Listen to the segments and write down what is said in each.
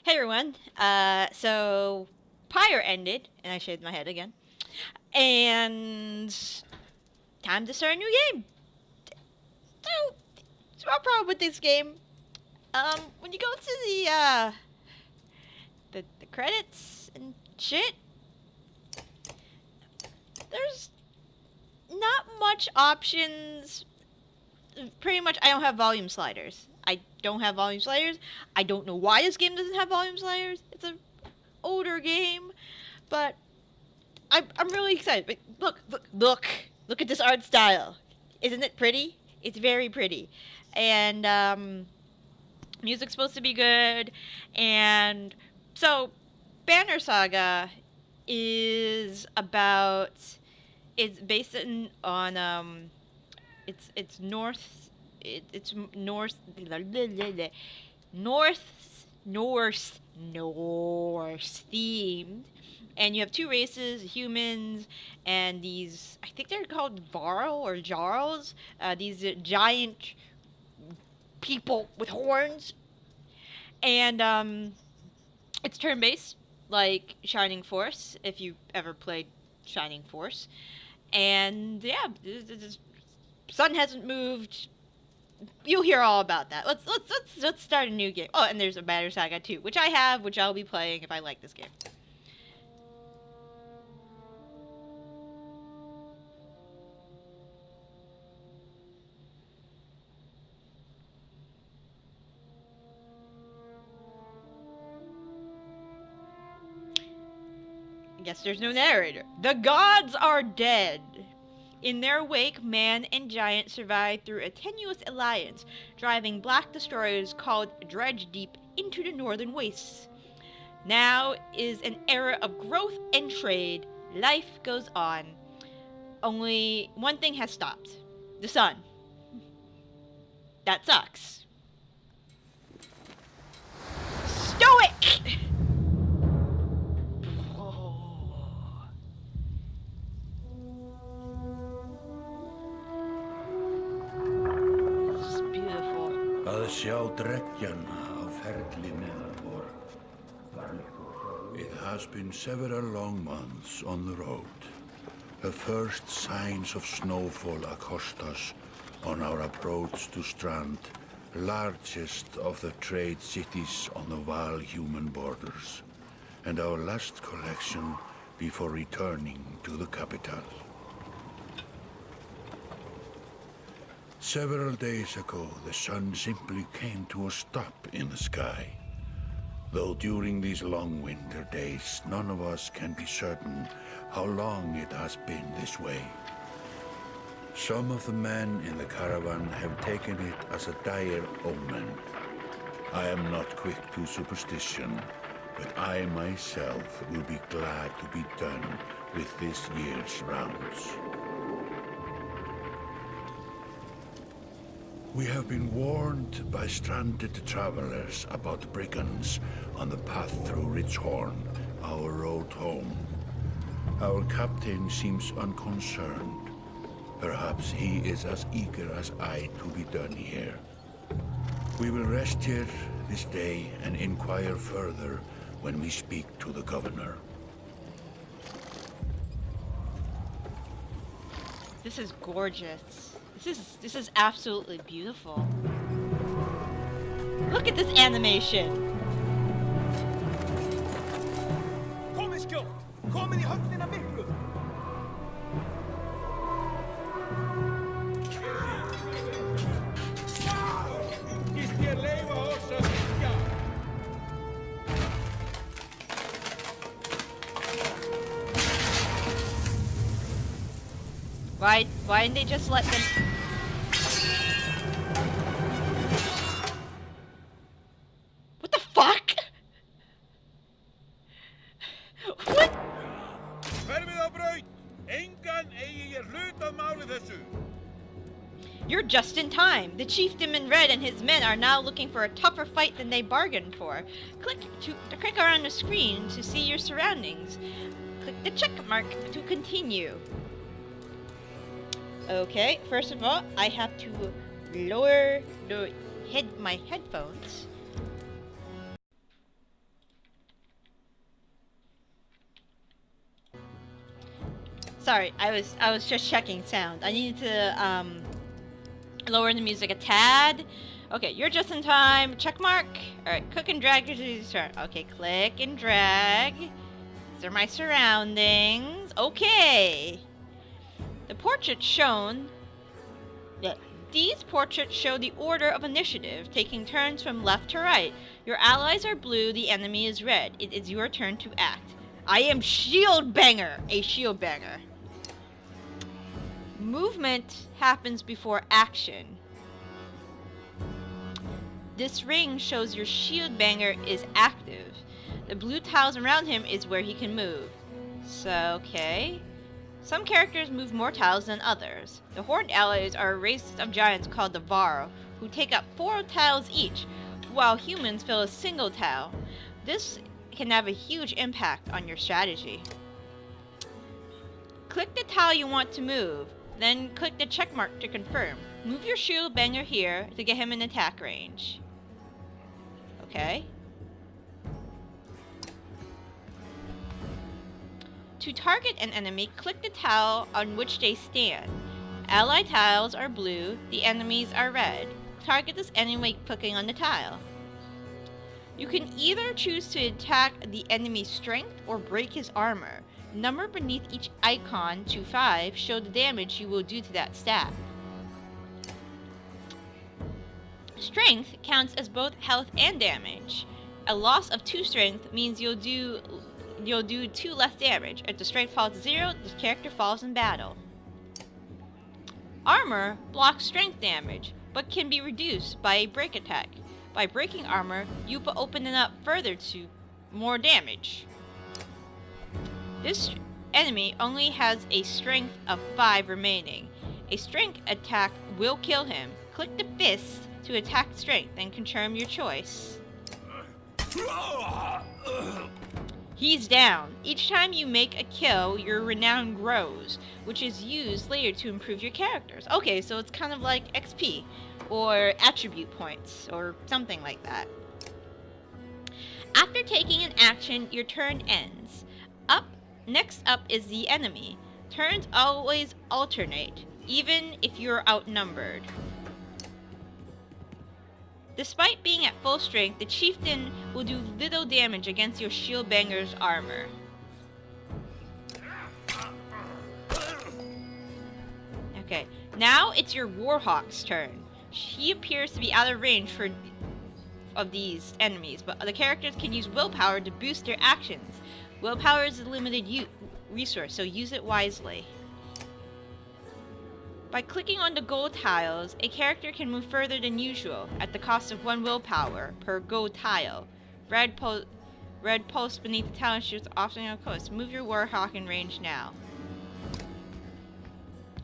Hey everyone. So Pyre ended, and I shaved my head again. And time to start a new game. So, small problem with this game. When you go to the credits and shit, there's not much options. Pretty much, I don't have volume sliders. I don't have volume sliders. I don't know why this game doesn't have volume sliders. It's an older game, but I'm really excited. But look at this art style. Isn't it pretty? It's very pretty, and music's supposed to be good, and so Banner Saga is about. It's based on it's north. It's north. North themed, and you have two races, humans and these, I think they're called Varl or Jarls, these giant people with horns, and it's turn-based, like Shining Force, if you ever played Shining Force. And yeah, this sun hasn't moved. You'll hear all about that. Let's start a new game. Oh, and there's a Banner Saga 2, which I have, which I'll be playing if I like this game. I guess there's no narrator. The gods are dead. In their wake, man and giant survive through a tenuous alliance, driving black destroyers called Dredge Deep into the northern wastes. Now is an era of growth and trade. Life goes on. Only one thing has stopped. The sun. That sucks. Stoic! This is beautiful. Að sjá dreggjana á ferli neðan vor. It has been several long months on the road. The first signs of snowfall accost us on our approach to Strand, largest of the trade cities on the Val-human borders, and our last collection before returning to the capital. Several days ago, the sun simply came to a stop in the sky. Though during these long winter days, none of us can be certain how long it has been this way. Some of the men in the caravan have taken it as a dire omen. I am not quick to superstition, but I myself will be glad to be done with this year's rounds. We have been warned by stranded travelers about brigands on the path through Ridgehorn, our road home. Our captain seems unconcerned. Perhaps he is as eager as I to be done here. We will rest here this day and inquire further when we speak to the governor. This is gorgeous. This is absolutely beautiful. Look at this animation. Komið skjótt! Komið í höfnina miklu! Gist ég leyfa oss að syngja? Why didn't they just let them... What the fuck? What? Hverfið á braut! Engan eigi ég hlut að máli þessu! You're just in time. The chieftain in red and his men are now looking for a tougher fight than they bargained for. Click around the screen to see your surroundings. Click the check mark to continue. Okay, first of all, I have to lower my headphones. Sorry, I was just checking sound. I need to lower the music a tad. Okay, you're just in time. Check mark. Alright, click and drag to turn. Okay, click and drag. These are my surroundings. Okay. The portraits shown. These portraits show the order of initiative, taking turns from left to right. Your allies are blue, the enemy is red. It is your turn to act. I am Shield Banger, a Shield Banger. Movement happens before action. This ring shows your Shield Banger is active. The blue tiles around him is where he can move. So, okay. Some characters move more tiles than others. The Horned Allies are a race of giants called the Varl, who take up 4 tiles each, while humans fill a single tile. This can have a huge impact on your strategy. Click the tile you want to move, then click the check mark to confirm. Move your Shield Banger here to get him in attack range. Okay. To target an enemy, click the tile on which they stand. Ally tiles are blue, the enemies are red. Target this enemy by clicking on the tile. You can either choose to attack the enemy's strength or break his armor. The number beneath each icon to 5 show the damage you will do to that stat. Strength counts as both health and damage. A loss of 2 strength means you'll do 2 less damage. If the strength falls to 0, the character falls in battle. Armor blocks strength damage, but can be reduced by a break attack. By breaking armor, you open it up further to more damage. This enemy only has a strength of 5 remaining. A strength attack will kill him. Click the fist to attack strength and confirm your choice. He's down. Each time you make a kill, your renown grows, which is used later to improve your characters. Okay, so it's kind of like XP, or attribute points, or something like that. After taking an action, your turn ends. Next up is the enemy. Turns always alternate, even if you're outnumbered. Despite being at full strength, the chieftain will do little damage against your Shield Banger's armor. Okay, now it's your Warhawk's turn. He appears to be out of range of these enemies, but the characters can use willpower to boost their actions. Willpower is a limited resource, so use it wisely. By clicking on the gold tiles, a character can move further than usual, at the cost of 1 willpower per gold tile. Red post beneath the tile shoots often on coast. Move your Warhawk in range now.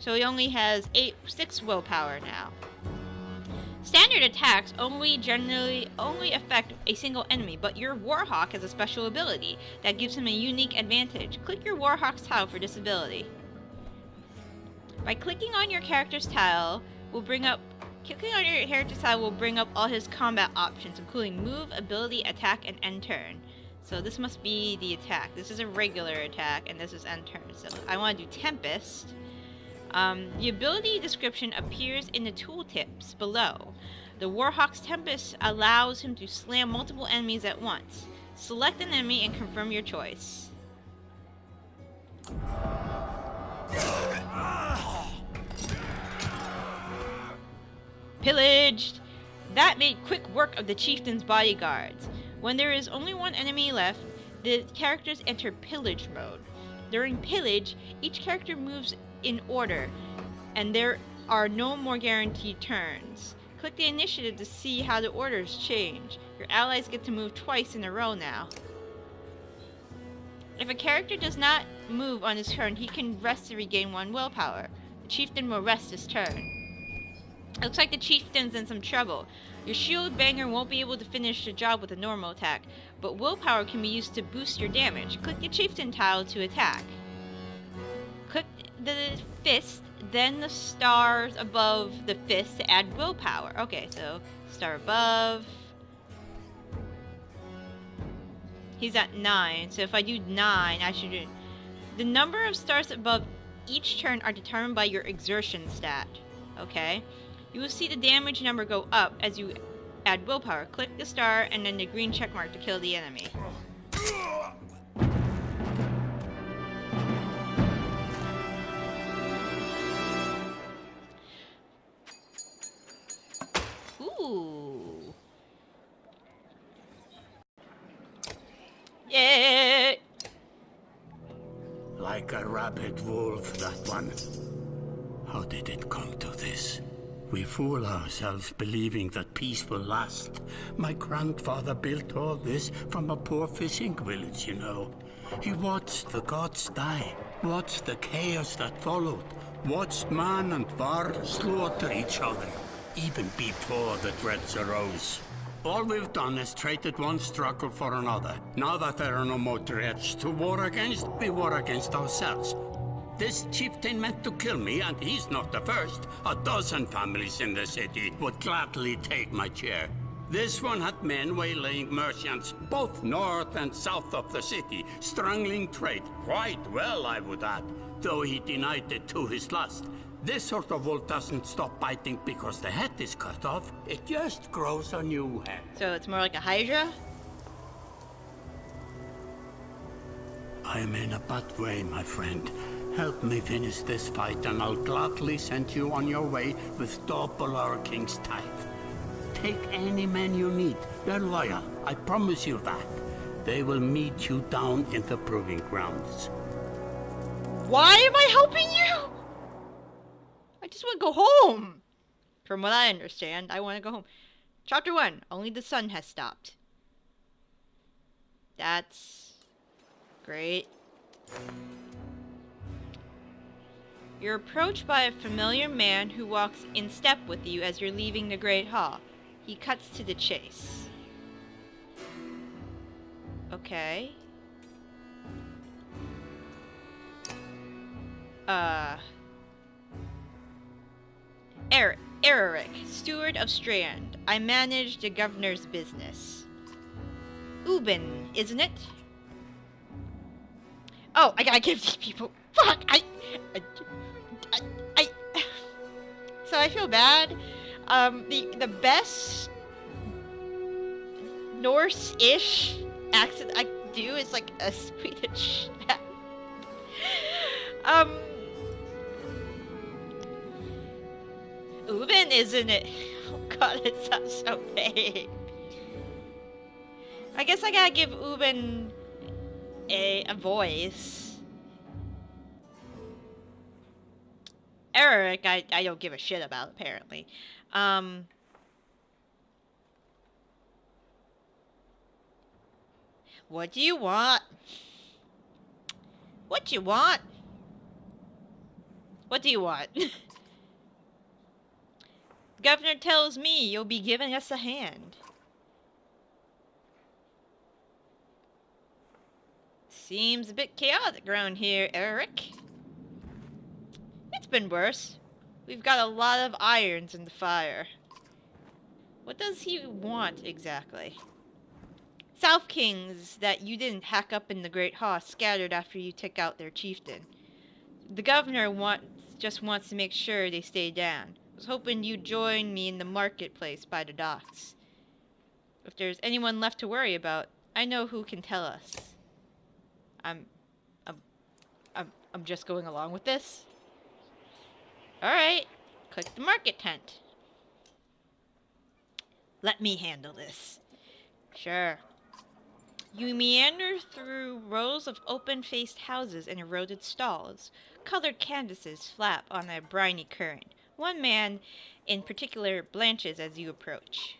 So he only has 6 willpower now. Standard attacks generally only affect a single enemy, but your Warhawk has a special ability that gives him a unique advantage. Click your Warhawk's tile for this ability. By clicking on your character's tile will bring up all his combat options, including move, ability, attack, and end turn. So this must be the attack. This is a regular attack, and this is end turn. So I want to do Tempest. The ability description appears in the tooltips below. The Warhawk's Tempest allows him to slam multiple enemies at once. Select an enemy and confirm your choice. Pillaged! That made quick work of the chieftain's bodyguards. When there is only one enemy left, the characters enter pillage mode. During pillage, each character moves in order, and there are no more guaranteed turns. Click the initiative to see how the orders change. Your allies get to move twice in a row now. If a character does not move on his turn, he can rest to regain 1 willpower. The chieftain will rest his turn. It looks like the chieftain's in some trouble. Your Shield Banger won't be able to finish the job with a normal attack, but willpower can be used to boost your damage. Click the chieftain tile to attack. Click the fist, then the stars above the fist to add willpower. Okay, so star above. He's at 9, so if I do 9, I should do... The number of stars above each turn are determined by your exertion stat. Okay? You will see the damage number go up as you add willpower. Click the star and then the green check mark to kill the enemy. Ooh. Yeah. Like a rabid wolf, that one. How did it come to this? We fool ourselves believing that peace will last. My grandfather built all this from a poor fishing village, you know. He watched the gods die, watched the chaos that followed, watched man and var slaughter each other, even before the dreads arose. All we've done is traded one struggle for another. Now that there are no more dreads to war against, we war against ourselves. This chieftain meant to kill me, and he's not the first. A dozen families in the city would gladly take my chair. This one had men waylaying merchants, both north and south of the city, strangling trade quite well, I would add, though he denied it to his last. This sort of wolf doesn't stop biting because the head is cut off. It just grows a new head. So it's more like a Hydra? I'm in a bad way, my friend. Help me finish this fight, and I'll gladly send you on your way with double our king's tithe. Take any men you need. They're loyal, I promise you that. They will meet you down in the proving grounds. Why am I helping you? I just want to go home. From what I understand, I want to go home. Chapter 1. Only the sun has stopped. That's great. You're approached by a familiar man who walks in step with you as you're leaving the Great Hall. He cuts to the chase. Okay. Eric, steward of Strand. I manage the governor's business. Ubin, isn't it? Oh, I gotta give these people. Fuck! I so I feel bad. The best Norse-ish accent I can do is like a Swedish. Ubin, isn't it? Oh god, it sounds so big. I guess I gotta give Ubin a voice. Eric, I don't give a shit about, apparently. What do you want? What do you want? What do you want? Governor tells me you'll be giving us a hand. Seems a bit chaotic around here, Eric. It's been worse. We've got a lot of irons in the fire. What does he want, exactly? South Kings that you didn't hack up in the Great Hall scattered after you took out their chieftain. The governor just wants to make sure they stay down. I was hoping you'd join me in the marketplace by the docks. If there's anyone left to worry about, I know who can tell us. I'm just going along with this. Alright, click the market tent. Let me handle this. Sure. You meander through rows of open-faced houses and eroded stalls. Colored canvases flap on a briny current. One man in particular blanches as you approach.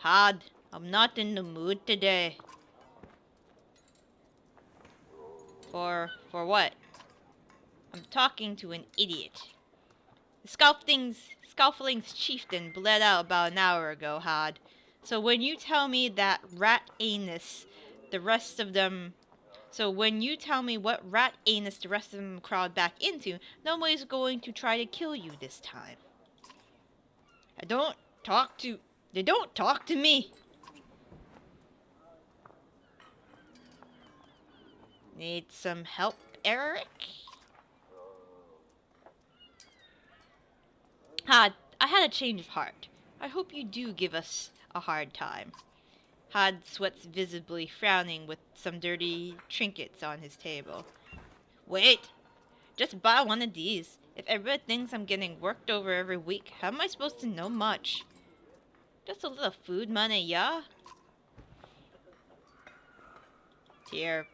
Had, I'm not in the mood today. For what? I'm talking to an idiot. The Scoffling's chieftain bled out about an hour ago, Had. So when you tell me that rat anus, the rest of them... So when you tell me what rat anus the rest of them crawled back into, nobody's going to try to kill you this time. They don't talk to me. Need some help, Eric? Had, I had a change of heart. I hope you do give us a hard time. Had sweats visibly, frowning with some dirty trinkets on his table. Wait! Just buy one of these. If everybody thinks I'm getting worked over every week, how am I supposed to know much? Just a little food money, yeah? Here.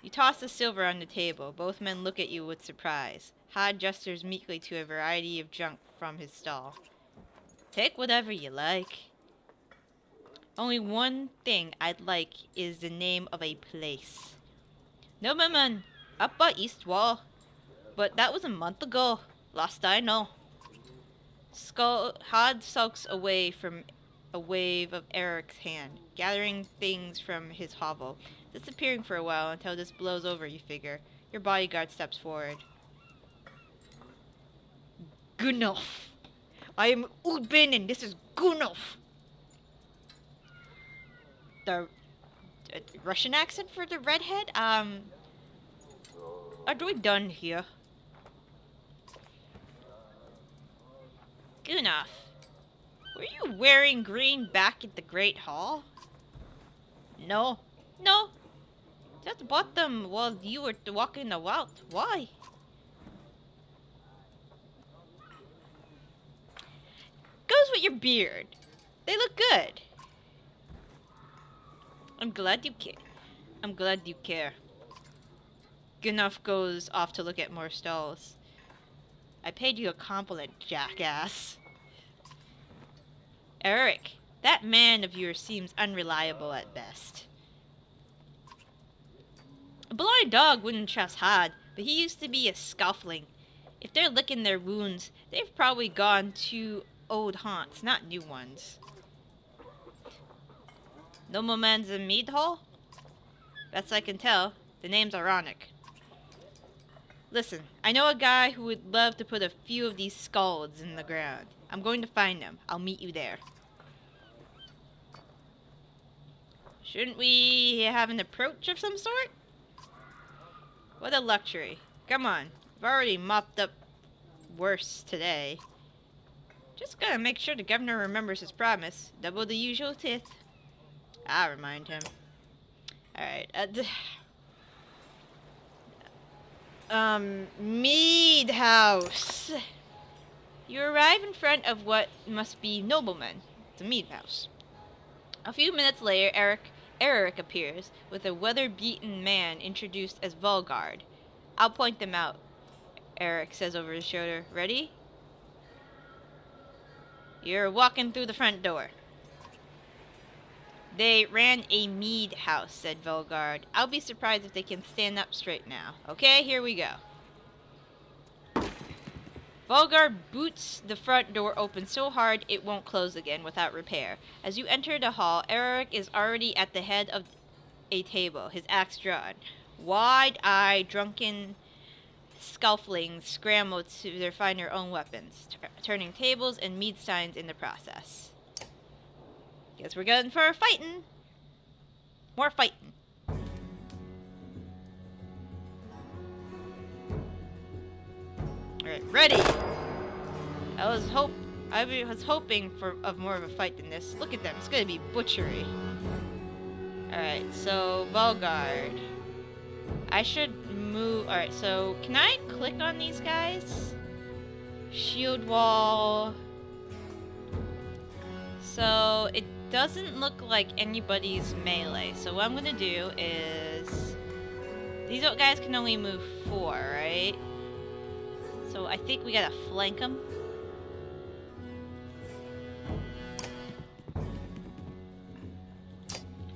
You toss the silver on the table. Both men look at you with surprise. Had gestures meekly to a variety of junk from his stall. Take whatever you like. Only one thing I'd like is the name of a place. Nobleman, up by East Wall. But that was a month ago. Last I know. Hod sulks away from a wave of Eric's hand, gathering things from his hovel, disappearing for a while until this blows over, you figure. Your bodyguard steps forward. Gunnof. I am Udbin and this is Gunnof. The Russian accent for the redhead? Are we done here? Gunnof. Were you wearing green back at the Great Hall? No. No. Just bought them while you were walking about. Why? Goes with your beard. They look good. I'm glad you care. I'm glad you care. Gunnof goes off to look at more stalls. I paid you a compliment, jackass. Eric, that man of yours seems unreliable at best. A blind dog wouldn't trust Had, but he used to be a scoffling. If they're licking their wounds, they've probably gone to old haunts, not new ones. Nobleman's a mead hall? Best I can tell, the name's ironic. Listen, I know a guy who would love to put a few of these skulls in the ground. I'm going to find them. I'll meet you there. Shouldn't we have an approach of some sort? What a luxury. Come on. I've already mopped up worse today. Just gotta make sure the governor remembers his promise. Double the usual tithe. I'll remind him. Alright. Mead House. You arrive in front of what must be noblemen. It's a mead house. A few minutes later, Eric appears with a weather-beaten man introduced as Volgard. I'll point them out, Eric says over his shoulder. Ready? You're walking through the front door. They ran a mead house, said Volgard. I'll be surprised if they can stand up straight now. Okay, here we go. Volgard boots the front door open so hard it won't close again without repair. As you enter the hall, Eric is already at the head of a table, his axe drawn. Wide-eyed, drunken scufflings scramble to find their own weapons, turning tables and mead steins in the process. Guess we're going for fighting. More fighting. Alright, ready! I was hoping for more of a fight than this. Look at them, it's gonna be butchery. Alright, so Volgard. I should move. Alright, so can I click on these guys? Shield wall. So it doesn't look like anybody's melee. So what I'm gonna do is these guys can only move 4, right? So I think we gotta flank them.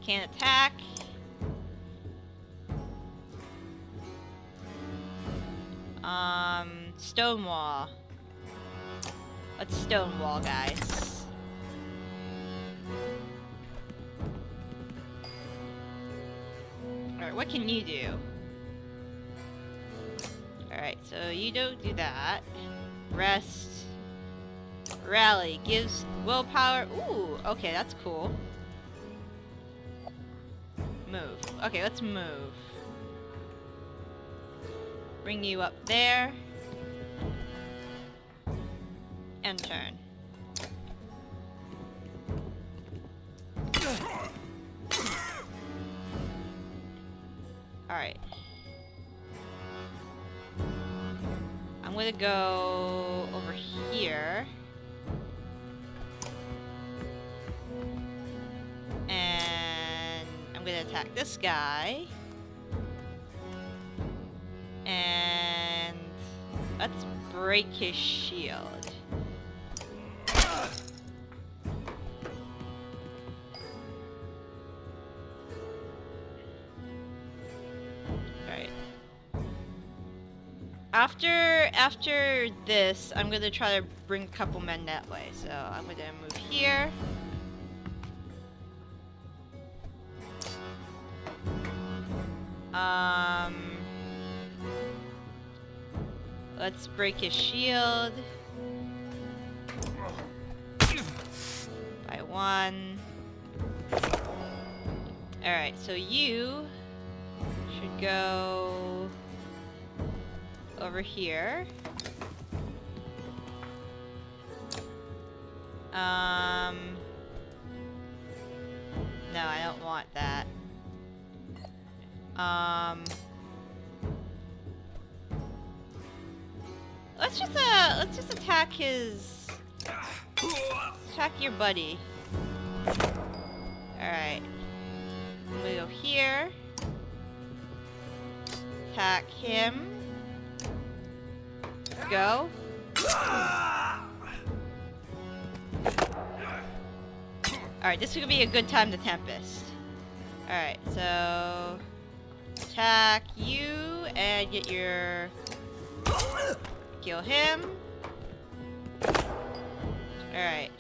Can't attack. Stonewall. Let's stonewall, guys. Alright, what can you do? Alright, so you don't do that. Rest. Rally. Gives willpower. Ooh, okay, that's cool. Move. Okay, let's move. Bring you up there. end turn. Alright. I'm gonna go over here. And I'm gonna attack this guy. And let's break his shield. Alright. After this, I'm gonna try to bring a couple men that way. So I'm gonna move here. Let's break his shield. By one. Alright, so you should go over here. No, I don't want that. Let's just attack his... Attack your buddy. Alright. I'm gonna go here. Attack him. Go. Alright, this is gonna be a good time to Tempest. Alright, so... Attack you and get your... Kill him. Alright.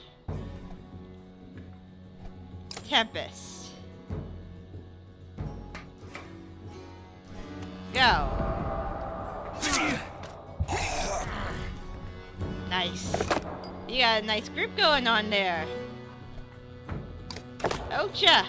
Tempest. Go. Nice. You got a nice grip going on there. Ocha.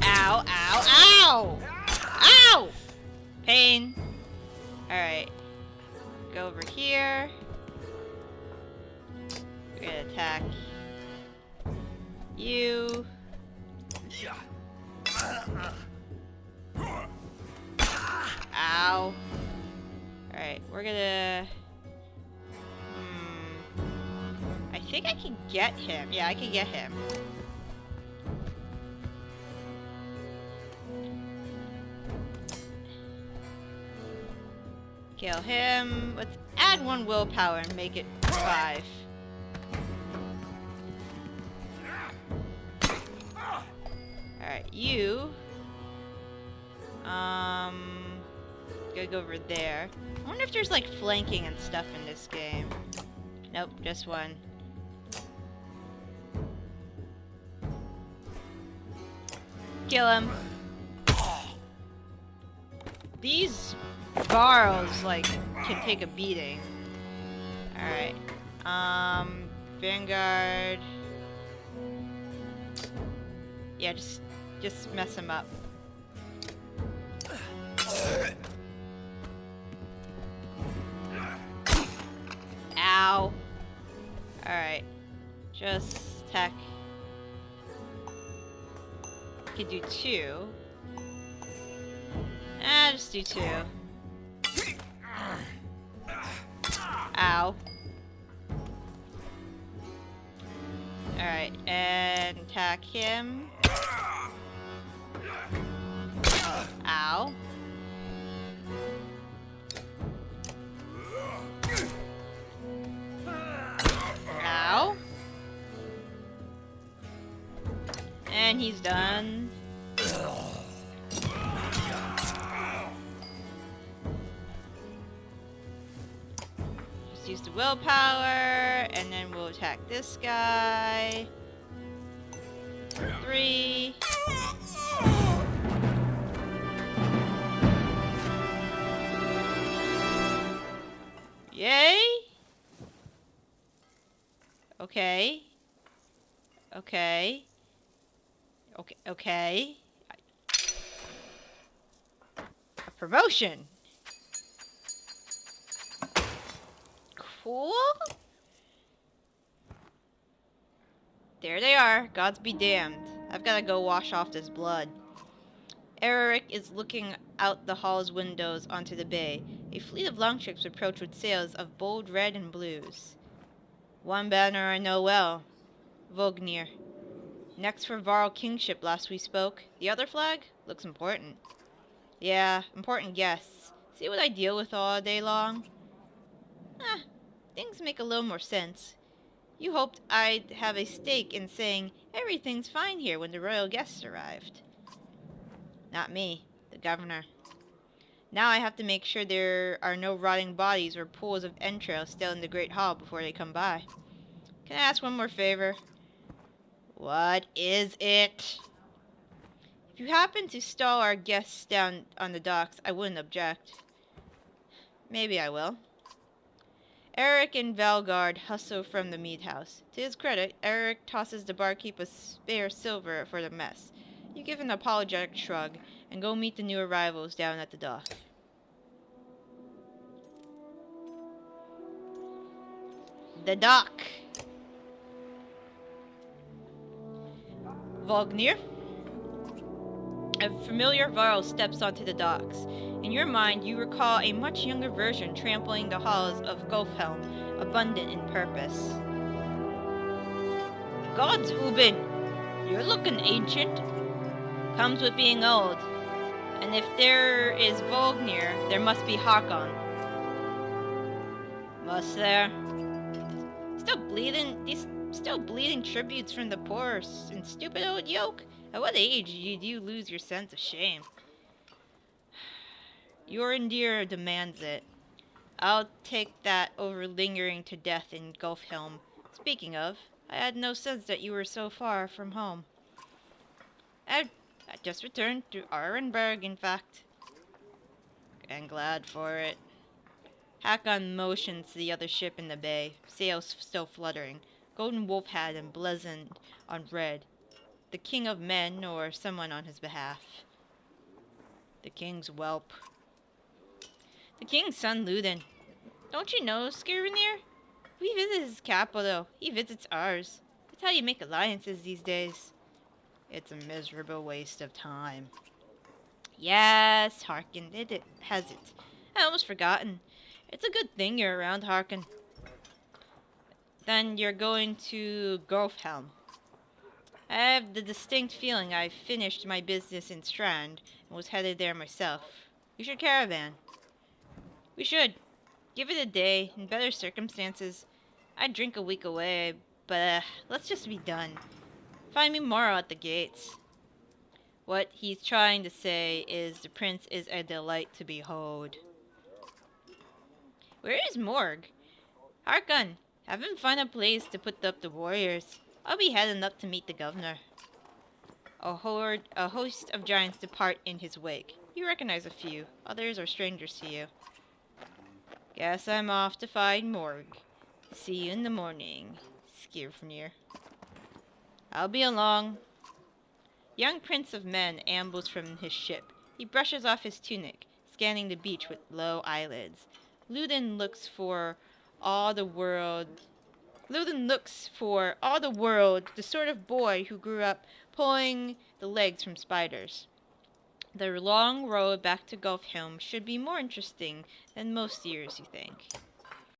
Ow, ow, ow! Ow! Pain. Alright. Go over here. We're gonna attack you. Ow. Alright, we're gonna... I think I can get him. Yeah, I can get him. Kill him. Let's add 1 willpower and make it 5. Alright, you. Gotta go over there. I wonder if there's like flanking and stuff in this game. Nope, just one. Kill him. These Varls, like, can take a beating. Alright. Vanguard. Yeah, just mess him up. Ow. Alright. Just attack. Could do 2. Just do 2. Ow. Alright, and attack him. Ow. Ow. And he's done. Just use the willpower, and then we'll attack this guy. 3. Yay! Okay. Okay. Okay, okay. A promotion. Cool. There they are. Gods be damned. I've gotta go wash off this blood. Eric is looking out the hall's windows onto the bay. A fleet of longships approach with sails of bold red and blues. One banner I know well. Vognir. Next for Varl kingship last we spoke. The other flag? Looks important. Yeah, important guests. See what I deal with all day long? Eh, things make a little more sense. You hoped I'd have a stake in saying everything's fine here when the royal guests arrived. Not me, the governor. Now I have to make sure there are no rotting bodies or pools of entrails still in the Great Hall before they come by. Can I ask one more favor? What is it? If you happen to stall our guests down on the docks, I wouldn't object. Maybe I will. Eric and Valgard hustle from the mead house. To his credit, Eric tosses the barkeep a spare silver for the mess. You give an apologetic shrug and go meet the new arrivals down at the dock. The dock. Vognir. A familiar Varl steps onto the docks. In your mind, you recall a much younger version trampling the halls of Gulfhelm, abundant in purpose. Gods, Ubin! You're looking ancient. Comes with being old. And if there is Vognir, there must be Hakon. Must there? Still bleeding tributes from the poor and stupid old yoke? At what age did you lose your sense of shame? Your endear demands it. I'll take that over lingering to death in Gulfhelm. Speaking of, I had no sense that you were so far from home. I just returned to Arenberg, in fact. And glad for it. Hakon motions to the other ship in the bay, sails still fluttering, golden wolf hat emblazoned on red. The king of men, or someone on his behalf. The king's whelp. The king's son, Luden. Don't you know, Skirvenir? We visit his capital. He visits ours. That's how you make alliances these days. It's a miserable waste of time. Yes, Harkin, it has it. I almost forgotten. It's a good thing you're around, Harkin. Then you're going to Gulfhelm. I have the distinct feeling I've finished my business in Strand and was headed there myself. We should caravan. We should. Give it a day, in better circumstances. I'd drink a week away, but let's just be done. Find me tomorrow at the gates. What he's trying to say is the prince is a delight to behold. Where is Morg? Harkon, have him find a place to put up the warriors. I'll be heading up to meet the governor. A host of giants depart in his wake. You recognize a few. Others are strangers to you. Guess I'm off to find Morg. See you in the morning, Skirfnir. I'll be along. Young prince of men ambles from his ship. He brushes off his tunic, scanning the beach with low eyelids. Luden looks for all the world the sort of boy who grew up pulling the legs from spiders. The long road back to Gulfhelm should be more interesting than most years, you think.